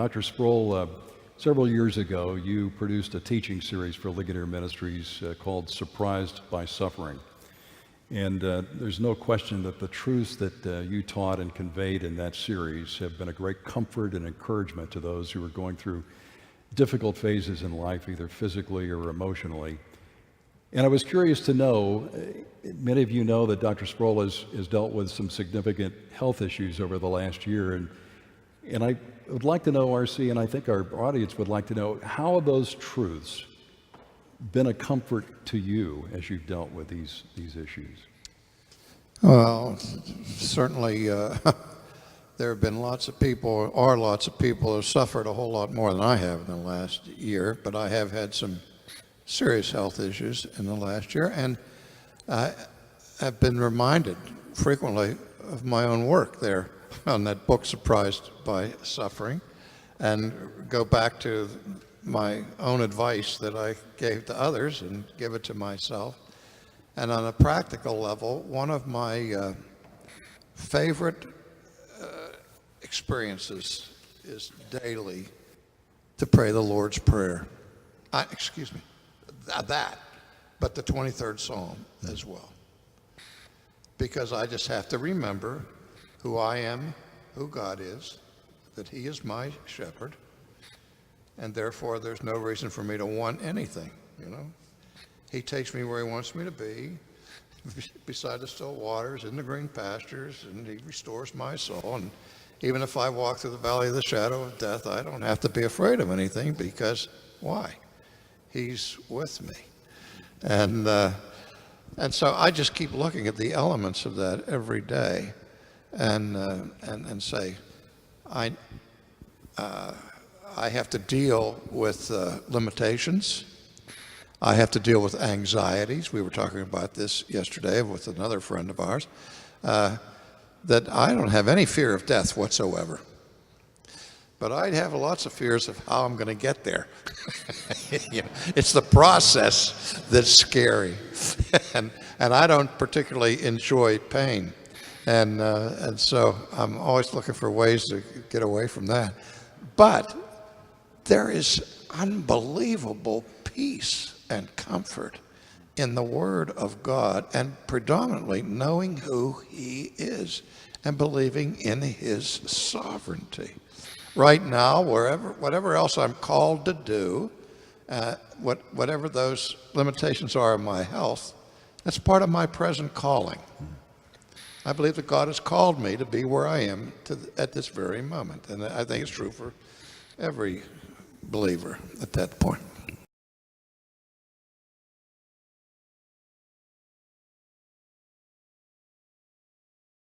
Dr. Sproul, several years ago, you produced a teaching series for Ligonier Ministries called Surprised by Suffering. And there's no question that the truths that you taught and conveyed in that series have been a great comfort and encouragement to those who are going through difficult phases in life, either physically or emotionally. And I was curious to know, many of you know that Dr. Sproul has dealt with some significant health issues over the last year. And I would like to know, RC, and I think our audience would like to know, how have those truths been a comfort to you as you've dealt with these issues? Well, certainly there have been lots of people who have suffered a whole lot more than I have in the last year, but I have had some serious health issues in the last year, and I have been reminded frequently of my own work there on that book, Surprised by Suffering, and go back to my own advice that I gave to others and give it to myself. And on a practical level, one of my favorite experiences is daily to pray the Lord's Prayer. But the 23rd Psalm as well. Because I just have to remember who I am, who God is, that He is my shepherd, and therefore there's no reason for me to want anything, He takes me where He wants me to be, beside the still waters, in the green pastures, and He restores my soul. And even if I walk through the valley of the shadow of death, I don't have to be afraid of anything, because why? He's with me. And so I just keep looking at the elements of that every day and say, I have to deal with limitations. I have to deal with anxieties. We were talking about this yesterday with another friend of ours, that I don't have any fear of death whatsoever. But I have lots of fears of how I'm going to get there. It's the process that's scary. and I don't particularly enjoy pain. And so I'm always looking for ways to get away from that. But there is unbelievable peace and comfort in the Word of God, and predominantly knowing who He is and believing in His sovereignty. Right now, whatever else I'm called to do, whatever those limitations are in my health, that's part of my present calling. I believe that God has called me to be where I am at this very moment, and I think it's true for every believer at that point.